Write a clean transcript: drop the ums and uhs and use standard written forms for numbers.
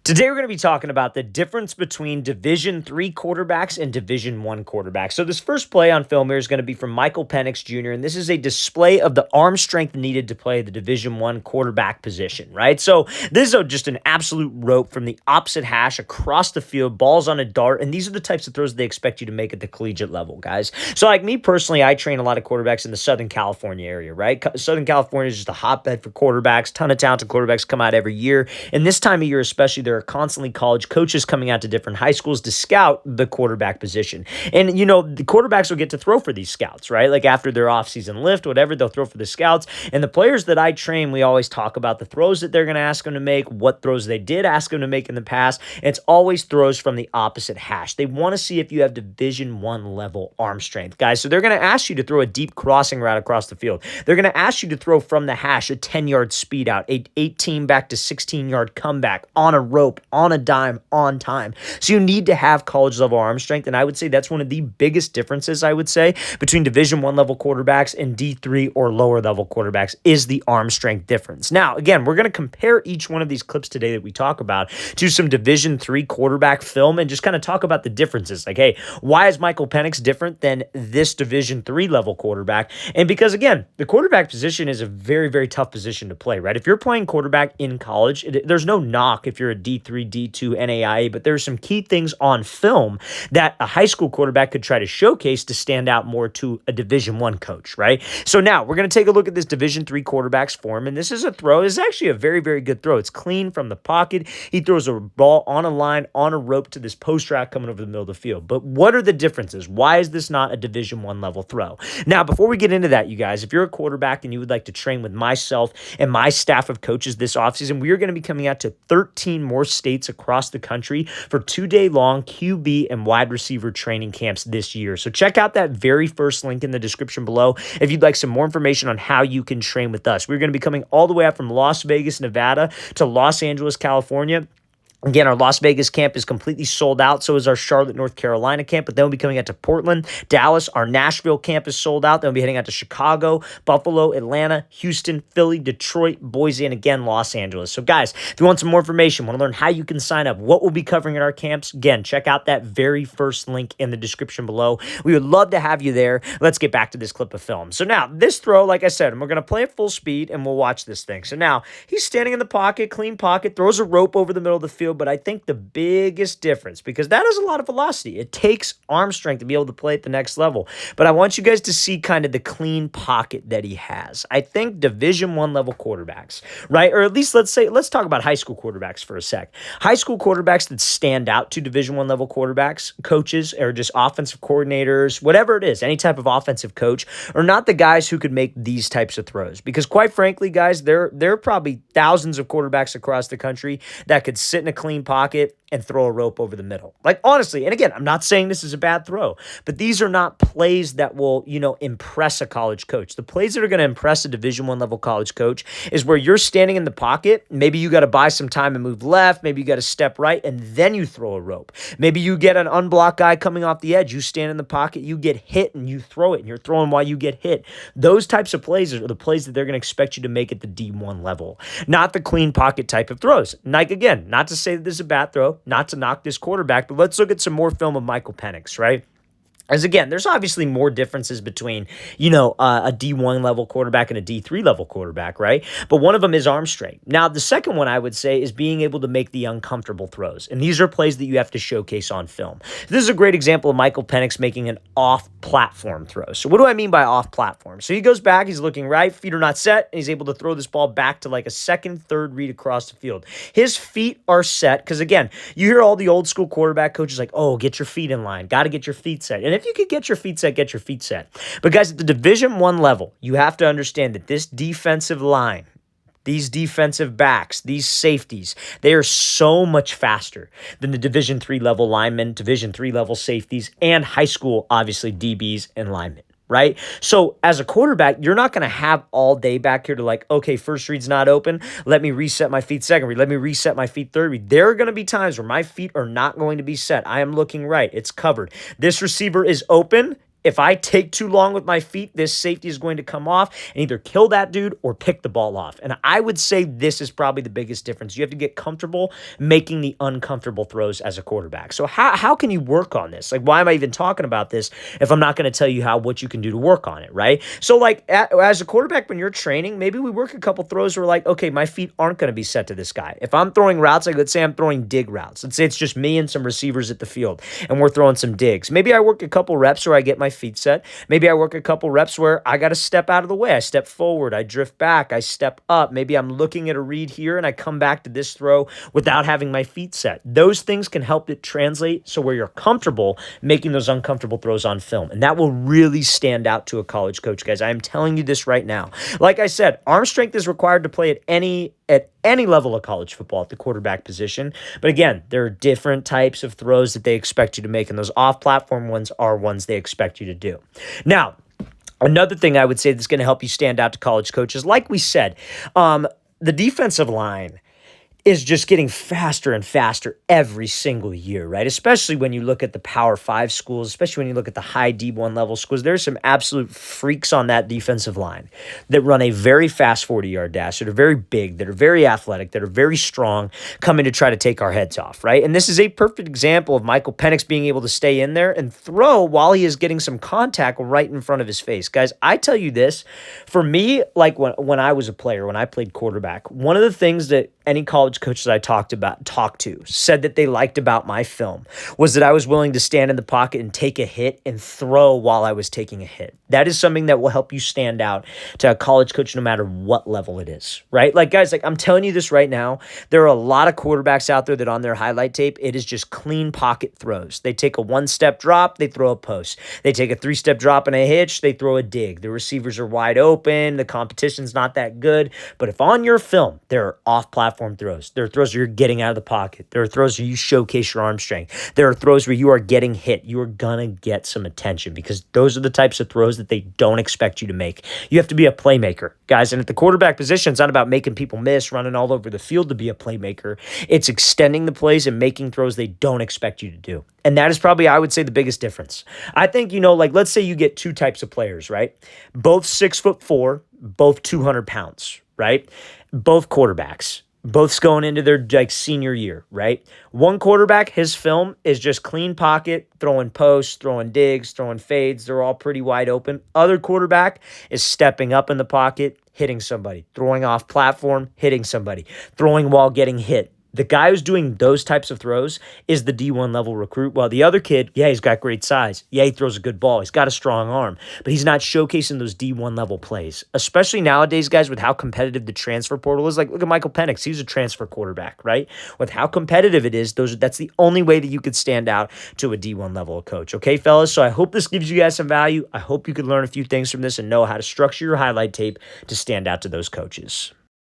Today we're going to be talking about the difference between Division III quarterbacks and Division I quarterbacks. So this first play on film here is going to be from Michael Penix Jr., and this is a display of the arm strength needed to play the Division I quarterback position, right? So this is just an absolute rope from the opposite hash across the field, balls on a dart, and these are the types of throws they expect you to make at the collegiate level, guys. So like me personally, I train a lot of quarterbacks in the Southern California area, right? Southern California is just a hotbed for quarterbacks. Ton of talented quarterbacks come out every year, and this time of year especially, there are constantly college coaches coming out to different high schools to scout the quarterback position. And, the quarterbacks will get to throw for these scouts, right? Like after their offseason lift, whatever, they'll throw for the scouts. And the players that I train, we always talk about the throws that they're going to ask them to make, what throws they did ask them to make in the past. And it's always throws from the opposite hash. They want to see if you have Division I level arm strength, guys. So they're going to ask you to throw a deep crossing route across the field. They're going to ask you to throw from the hash a 10-yard speed out, a 18 back to 16-yard comeback on a rope, on a dime, on time. So you need to have college level arm strength. And I would say that's one of the biggest differences, I would say, between Division I level quarterbacks and D3 or lower level quarterbacks is the arm strength difference. Now, again, we're going to compare each one of these clips today that we talk about to some Division III quarterback film and just kind of talk about the differences. Like, hey, why is Michael Penix different than this Division III level quarterback? And because, again, the quarterback position is a very, very tough position to play, right? If you're playing quarterback in college, there's no knock if you're a D3, D2, NAIA, but there's some key things on film that a high school quarterback could try to showcase to stand out more to a Division I coach, right? So now we're going to take a look at this Division III quarterback's form, and this is a throw. It's actually a very, very good throw. It's clean from the pocket. He throws a ball on a line, on a rope to this post route coming over the middle of the field. But what are the differences? Why is this not a Division I level throw? Now, before we get into that, you guys, if you're a quarterback and you would like to train with myself and my staff of coaches this offseason, we are going to be coming out to 13 more states across the country for 2-day-long QB and wide receiver training camps this year. So check out that very first link in the description below if you'd like some more information on how you can train with us. We're going to be coming all the way out from Las Vegas, Nevada to Los Angeles, California. Again, our Las Vegas camp is completely sold out. So is our Charlotte, North Carolina camp. But then we'll be coming out to Portland, Dallas. Our Nashville camp is sold out. Then we'll be heading out to Chicago, Buffalo, Atlanta, Houston, Philly, Detroit, Boise, and again, Los Angeles. So guys, if you want some more information, want to learn how you can sign up, what we'll be covering at our camps, again, check out that very first link in the description below. We would love to have you there. Let's get back to this clip of film. So now, this throw, like I said, and we're going to play at full speed, and we'll watch this thing. So now, he's standing in the pocket, clean pocket, throws a rope over the middle of the field. But I think the biggest difference, because that is a lot of velocity, it takes arm strength to be able to play at the next level. But I want you guys to see kind of the clean pocket that he has. I think Division I level quarterbacks, right? Or at least let's talk about high school quarterbacks for a sec. High school quarterbacks that stand out to Division I level quarterbacks, coaches, or just offensive coordinators, whatever it is, any type of offensive coach, are not the guys who could make these types of throws. Because quite frankly, guys, there are probably thousands of quarterbacks across the country that could sit in a clean pocket and throw a rope over the middle. Like, honestly, and again, I'm not saying this is a bad throw, but these are not plays that will, impress a college coach. The plays that are going to impress a Division I level college coach is where you're standing in the pocket. Maybe you got to buy some time and move left. Maybe you got to step right, and then you throw a rope. Maybe you get an unblocked guy coming off the edge. You stand in the pocket, you get hit, and you throw it, and you're throwing while you get hit. Those types of plays are the plays that they're going to expect you to make at the D1 level, not the clean pocket type of throws. Like, again, not to say that this is a bad throw, not to knock this quarterback, but let's look at some more film of Michael Penix, right? As again, there's obviously more differences between, a D1 level quarterback and a D3 level quarterback, right? But one of them is arm strength. Now, the second one I would say is being able to make the uncomfortable throws. And these are plays that you have to showcase on film. This is a great example of Michael Penix making an off-platform throw. So what do I mean by off-platform? So he goes back, he's looking right, feet are not set, and he's able to throw this ball back to like a second, third read across the field. His feet are set, because again, you hear all the old school quarterback coaches like, oh, get your feet in line, got to get your feet set. And if you could get your feet set, get your feet set. But guys, at the Division I level, you have to understand that this defensive line, these defensive backs, these safeties, they are so much faster than the Division III level linemen, Division III level safeties, and high school, obviously, DBs and linemen. Right? So as a quarterback, you're not going to have all day back here to like, okay, first read's not open. Let me reset my feet second read. Let me reset my feet third read. There are going to be times where my feet are not going to be set. I am looking right. It's covered. This receiver is open. if I take too long with my feet, this safety is going to come off and either kill that dude or pick the ball off. And I would say this is probably the biggest difference. You have to get comfortable making the uncomfortable throws as a quarterback. So how can you work on this? Like, why am I even talking about this if I'm not going to tell you what you can do to work on it, right? So like as a quarterback, when you're training, maybe we work a couple throws where like, okay, my feet aren't going to be set to this guy. If I'm throwing routes, like let's say I'm throwing dig routes. Let's say it's just me and some receivers at the field and we're throwing some digs. Maybe I work a couple reps where I get my feet set. Maybe I work a couple reps where I got to step out of the way. I step forward, I drift back, I step up. Maybe I'm looking at a read here and I come back to this throw without having my feet set. Those things can help it translate so where you're comfortable making those uncomfortable throws on film. And that will really stand out to a college coach, guys. I am telling you this right now. Like I said, arm strength is required to play at any level of college football at the quarterback position. But again, there are different types of throws that they expect you to make, and those off-platform ones are ones they expect you to do. Now, another thing I would say that's going to help you stand out to college coaches, like we said, the defensive line is just getting faster and faster every single year, right? Especially when you look at the Power 5 schools, especially when you look at the high D1 level schools. There's some absolute freaks on that defensive line that run a very fast 40-yard dash, that are very big, that are very athletic, that are very strong, coming to try to take our heads off, right? And this is a perfect example of Michael Penix being able to stay in there and throw while he is getting some contact right in front of his face. Guys, I tell you this, for me, like when I was a player, when I played quarterback, one of the things that any college coaches I talked to said that they liked about my film was that I was willing to stand in the pocket and take a hit and throw while I was taking a hit. That is something that will help you stand out to a college coach no matter what level it is, right? Like, guys, like I'm telling you this right now, there are a lot of quarterbacks out there that on their highlight tape, it is just clean pocket throws. They take a one-step drop, they throw a post. They take a three-step drop and a hitch, they throw a dig. The receivers are wide open, the competition's not that good, but if on your film, there are off-platform throws. There are throws where you're getting out of the pocket. There are throws where you showcase your arm strength. There are throws where you are getting hit. You are going to get some attention because those are the types of throws that they don't expect you to make. You have to be a playmaker, guys. And at the quarterback position, it's not about making people miss, running all over the field to be a playmaker. It's extending the plays and making throws they don't expect you to do. And that is probably, I would say, the biggest difference. I think, like let's say you get two types of players, right? Both 6'4", both 200 pounds, right? Both quarterbacks. Both's going into their senior year, right? One quarterback, his film is just clean pocket, throwing posts, throwing digs, throwing fades. They're all pretty wide open. Other quarterback is stepping up in the pocket, hitting somebody, throwing off platform, hitting somebody, throwing while getting hit. The guy who's doing those types of throws is the D1 level recruit, while the other kid, yeah, he's got great size. Yeah, he throws a good ball. He's got a strong arm, but he's not showcasing those D1 level plays, especially nowadays, guys, with how competitive the transfer portal is. Like, look at Michael Penix. He's a transfer quarterback, right? With how competitive it is, that's the only way that you could stand out to a D1 level coach. Okay, fellas? So I hope this gives you guys some value. I hope you could learn a few things from this and know how to structure your highlight tape to stand out to those coaches.